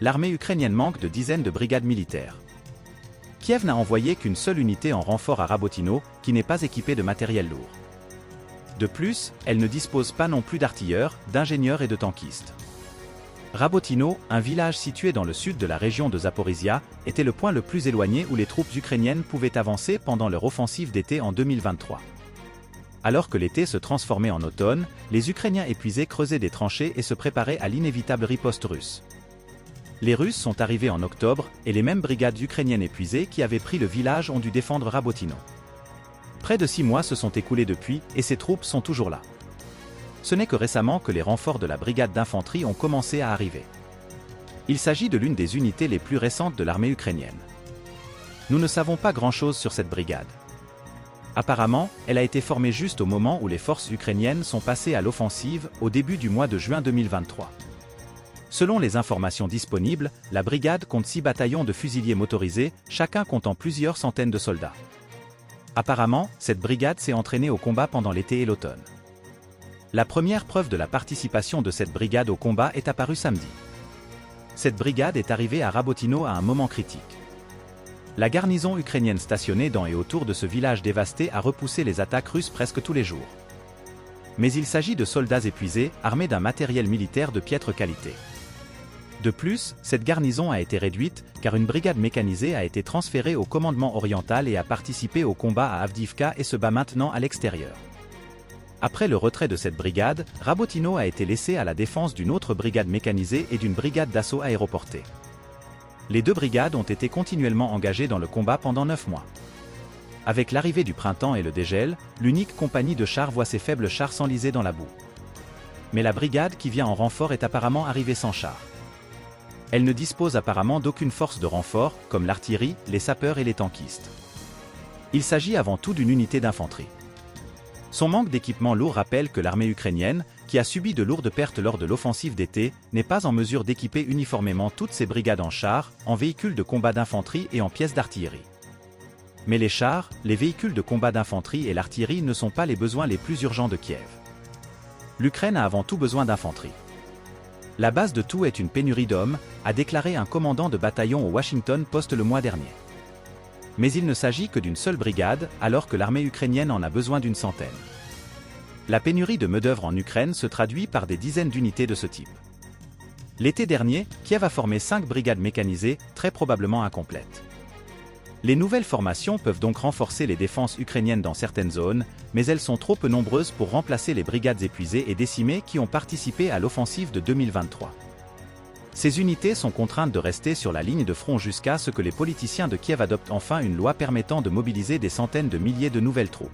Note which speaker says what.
Speaker 1: l'armée ukrainienne manque de dizaines de brigades militaires. Kiev n'a envoyé qu'une seule unité en renfort à Rabotino, qui n'est pas équipée de matériel lourd. De plus, elle ne dispose pas non plus d'artilleurs, d'ingénieurs et de tankistes. Rabotino, un village situé dans le sud de la région de Zaporizhia, était le point le plus éloigné où les troupes ukrainiennes pouvaient avancer pendant leur offensive d'été en 2023. Alors que l'été se transformait en automne, les Ukrainiens épuisés creusaient des tranchées et se préparaient à l'inévitable riposte russe. Les Russes sont arrivés en octobre, et les mêmes brigades ukrainiennes épuisées qui avaient pris le village ont dû défendre Rabotino. Près de 6 mois se sont écoulés depuis, et ces troupes sont toujours là. Ce n'est que récemment que les renforts de la brigade d'infanterie ont commencé à arriver. Il s'agit de l'une des unités les plus récentes de l'armée ukrainienne. Nous ne savons pas grand-chose sur cette brigade. Apparemment, elle a été formée juste au moment où les forces ukrainiennes sont passées à l'offensive, au début du mois de juin 2023. Selon les informations disponibles, la brigade compte 6 bataillons de fusiliers motorisés, chacun comptant plusieurs centaines de soldats. Apparemment, cette brigade s'est entraînée au combat pendant l'été et l'automne. La première preuve de la participation de cette brigade au combat est apparue samedi. Cette brigade est arrivée à Rabotino à un moment critique. La garnison ukrainienne stationnée dans et autour de ce village dévasté a repoussé les attaques russes presque tous les jours. Mais il s'agit de soldats épuisés, armés d'un matériel militaire de piètre qualité. De plus, cette garnison a été réduite, car une brigade mécanisée a été transférée au commandement oriental et a participé au combat à Avdiivka et se bat maintenant à l'extérieur. Après le retrait de cette brigade, Rabotino a été laissé à la défense d'une autre brigade mécanisée et d'une brigade d'assaut aéroportée. Les 2 brigades ont été continuellement engagées dans le combat pendant 9 mois. Avec l'arrivée du printemps et le dégel, l'unique compagnie de chars voit ses faibles chars s'enliser dans la boue. Mais la brigade qui vient en renfort est apparemment arrivée sans chars. Elle ne dispose apparemment d'aucune force de renfort, comme l'artillerie, les sapeurs et les tankistes. Il s'agit avant tout d'une unité d'infanterie. Son manque d'équipement lourd rappelle que l'armée ukrainienne, qui a subi de lourdes pertes lors de l'offensive d'été, n'est pas en mesure d'équiper uniformément toutes ses brigades en chars, en véhicules de combat d'infanterie et en pièces d'artillerie. Mais les chars, les véhicules de combat d'infanterie et l'artillerie ne sont pas les besoins les plus urgents de Kiev. L'Ukraine a avant tout besoin d'infanterie. La base de tout est une pénurie d'hommes, a déclaré un commandant de bataillon au Washington Post le mois dernier. Mais il ne s'agit que d'une seule brigade, alors que l'armée ukrainienne en a besoin d'une centaine. La pénurie de main-d'œuvre en Ukraine se traduit par des dizaines d'unités de ce type. L'été dernier, Kiev a formé 5 brigades mécanisées, très probablement incomplètes. Les nouvelles formations peuvent donc renforcer les défenses ukrainiennes dans certaines zones, mais elles sont trop peu nombreuses pour remplacer les brigades épuisées et décimées qui ont participé à l'offensive de 2023. Ces unités sont contraintes de rester sur la ligne de front jusqu'à ce que les politiciens de Kiev adoptent enfin une loi permettant de mobiliser des centaines de milliers de nouvelles troupes.